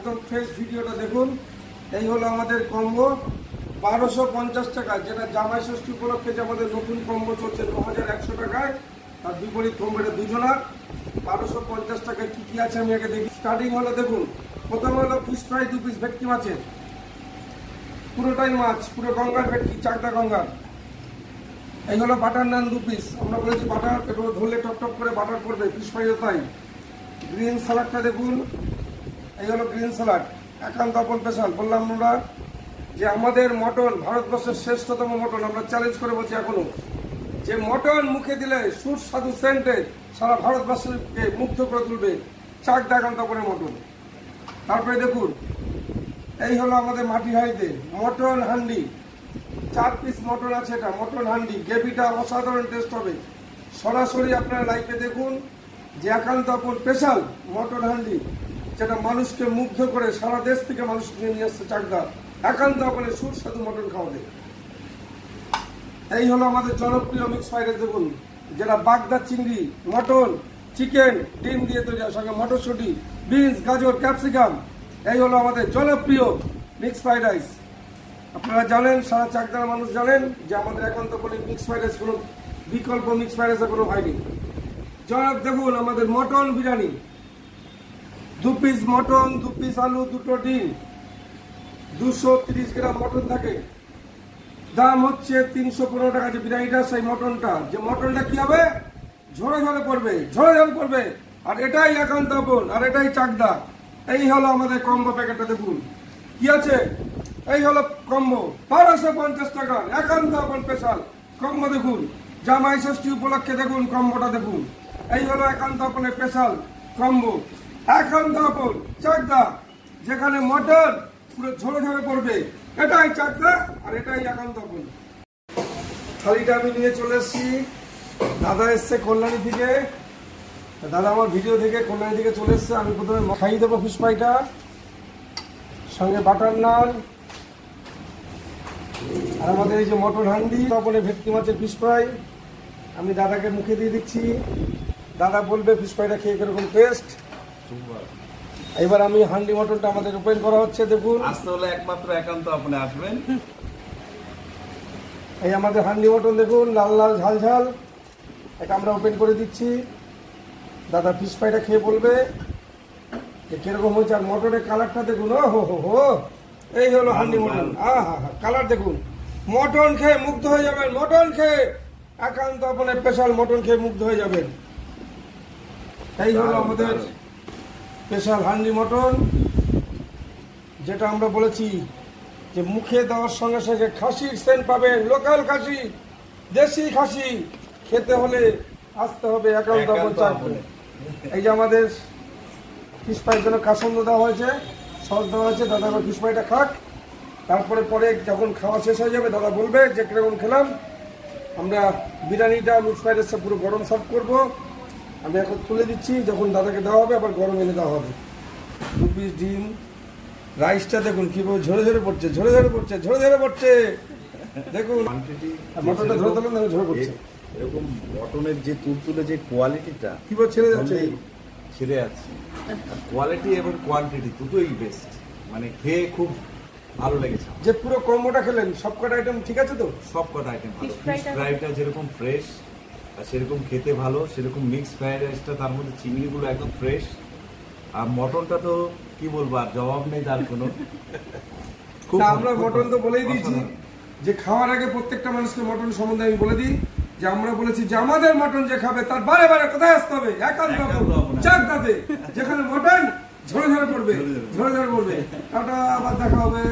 একদম ফ্রেশ ভিডিওটা দেখুন। এই হলো আমাদের কম্বো 1250 টাকা, যেটা জামাই ষষ্ঠী উপলক্ষে যে আমাদের নতুন কম্বো চলছে 2100 টাকায়, তার বিপরীত কম্বোটা দুজনার 1250 টাকায়। কি কি আছে আমি আগে দেখি। স্টার্টিং হলো দেখুন, প্রথমে হলো ফিশ ফ্রাই 2 পিস ভেটকি মাছের, পুরোটাই মাছ, পুরো গঙ্গার ভেটকি, চাকদা গঙ্গার। এই হলো বাটার নান 2 পিস, আমরা বলেছি বাটার ধরলে টপ টপ করে বাটার করবে, ফিশ ফ্রাইও তাই। গ্রিন স্যালাডটা দেখুন, এই হলো গ্রিন স্যালাড, একান্ত আপন স্পেশাল। বললাম আমরা যে আমাদের মটন ভারতবর্ষের শ্রেষ্ঠতম মটন, আমরা চ্যালেঞ্জ করে বলছি এখনো, যে মটন মুখে দিলে সুস্বাদু সেন্টে সারা ভারতবর্ষকে মুগ্ধ করে তুলবে, চাকদা একান্ত আপনের মটন। তারপরে দেখুন, এই হলো আমাদের মাটি হাঁড়িতে মটন হান্ডি, 4 পিস মটন আছে, এটা মটন হান্ডি, গ্রেভিটা অসাধারণ টেস্ট হবে। সরাসরি আপনারা লাইভে দেখুন যে একান্ত আপন স্পেশাল মটন হান্ডি, যেটা মানুষকে মুগ্ধ করে সারা দেশ থেকে মানুষ নিয়ে আসছে চাকদা একান্ত আপনের সুস্বাদু মটন খাওয়াবে। এই হলো আমাদের জনপ্রিয় মিক্স ফ্রাইড রাইস দেখুন, যেটা বাগদা চিংড়ি, মটন, চিকেন, ডিম দিয়ে তৈরি, সঙ্গে মটরশুঁটি, বিনস, গাজর, ক্যাপসিকাম। এই হলো আমাদের জনপ্রিয় মিক্স ফ্রাইড রাইস। আপনারা জানেন, সারা চাকদার মানুষ জানেন যে আমাদের একান্ত আপনের মিক্স ফ্রাইড রাইস কোনো বিকল্প মিক্স ফ্রাইড রাইসের কোনো হয়নি। জনাব দেখুন আমাদের mutton biryani, 2 piece mutton, 2 piece আলু, 2টো ডিম, 230 গ্রাম মটন থাকে। দাম হচ্ছে 315 টাকা। যে বিরিয়ানিটা, সেই মটনটা, যে মটনটা কি হবে, ঝরে ঝরে পড়বে, ঝরে ঝরে পড়বে। আর এটাই একান্ত আপন, আর এটাই চাকদা। এই হলো আমাদের কম্বো প্যাকেটটা দেখুন কি আছে। এই হলো কম্বো 1250 টাকা, একান্ত আপন স্পেশাল কম্বো দেখুন। জামাই ষষ্ঠী উপলক্ষে দেখুন কম্বোটা দেখুন। এই হলো একান্ত আপনের স্পেশাল কম্বো, একান্ত আপন চাকদা, যেখানে মটন পুরো ঝরে ঝরে পড়বে, এটাই চাকদা আর এটাই একান্ত আপন। থালিটা আমি নিয়ে চলে এসেছি, দাদা এসছে কল্যাণী থেকে, দাদা আমার ভিডিও থেকে কল্যাণী থেকে চলে এসছে। আমি প্রথমে খাইয়ে দেবো ফিশ ফ্রাইটা, সঙ্গে বাটার নান, আর আমাদের এই যে মটন হান্ডি, তারপরে ভেটকি মাছের ফিশ ফ্রাই আমি দাদাকে মুখে দিয়ে দিচ্ছি। দাদা বলবে ফিশ ফ্রাইটা খেয়ে কিরকম টেস্ট। এবার আমি হান্ডি মটনটা আমাদের ওপেন করা হচ্ছে দেখুন। আসতে হলে একমাত্র একান্ত আপনি আসবেন। এই আমাদের হান্ডি মটন দেখুন, লাল লাল ঝাল ঝাল, এটা আমরা ওপেন করে দিচ্ছি। দাদা ফিশ ফ্রাইটা খেয়ে বলবে যে কিরকম হয়েছে। আর মটনের কালারটা দেখুন, ও হো হো হো, এই হলো হান্ডি মটন। হা হা হা, কালার দেখুন, মটন খেয়ে মুগ্ধ হয়ে যাবেন, মটন খেয়ে একান্ত আপনের স্পেশাল মটন খেয়ে মুগ্ধ হয়ে যাবেন। এই হলো আমাদের স্পেশাল হান্ডি মটন, যেটা আমরা বলেছি যে মুখে দেওয়ার সঙ্গে সঙ্গে খাসির সেন্ট পাবেন, লোকাল খাসি, দেশি খাসি। খেতে হলে আসতে হবে একান্ত আপন চাকদা। এই যে আমাদের ফিশ ফ্রাইয়ের জন্য কাসন্দ দেওয়া হয়েছে, সস দেওয়া হয়েছে। দাদা আবার ফিশ ফ্রাইটা খাক, তারপরে পরে যখন খাওয়া শেষ হয়ে যাবে দাদা বলবে যে কিরকম খেলাম। আমরা বিরিয়ানিটা মিক্স ফ্রাইড রাইসটা পুরো গরম সার্ভ করবো। আমি এখন তুলে দিচ্ছি, যখন দাদাকে দেওয়া হবে আবার গরম এনে দেওয়া হবে। 2 পিস ডিম, রাইসটা দেখুন কিভাবে ঝরে ঝরে পড়ছে, ঝরে ঝরে পড়ছে, ঝরে ঝরে পড়ছে দেখুন। মটনটা ধরে দিলাম, ঝরে পড়ছে। এরকম মটনের যে তুলতুলে যে কোয়ালিটিটা কিভাবে ছেড়ে যাচ্ছে, ছেড়ে যাচ্ছে। কোয়ালিটি এবং কোয়ান্টিটি দুটোই বেস্ট, মানে খেয়ে খুব ভালো লেগেছে। যে পুরো কম্বোটা খেলেন, সবকটা আইটেম ঠিক আছে তো? সব কটা আইটেম ভালো। ফিশ ফ্রাইটা যেরকম ফ্রেশ আর সেরকম খেতে ভালো, সেরকম মিক্স ফ্রাইড রাইসটা, তার মধ্যে চিংড়িগুলো একদম ফ্রেশ। আর মটনটা তো কি বলবো, আর জবাব নেই তার কোনো। আমরা মটন তো বলেই দিয়েছি যে খাওয়ার আগে প্রত্যেকটা মানুষকে মটন সম্বন্ধে আমি বলে দিই যে আমরা বলেছি যে আমাদের মটন যে খাবে তার বারে বারে কোথায় আসতে হবে, একান্ত চাকদাতে, যেখানে মটন ঝরে ঝরে পড়বে, ঝরে ঝরে পড়বে। টাটা, আবার দেখা হবে।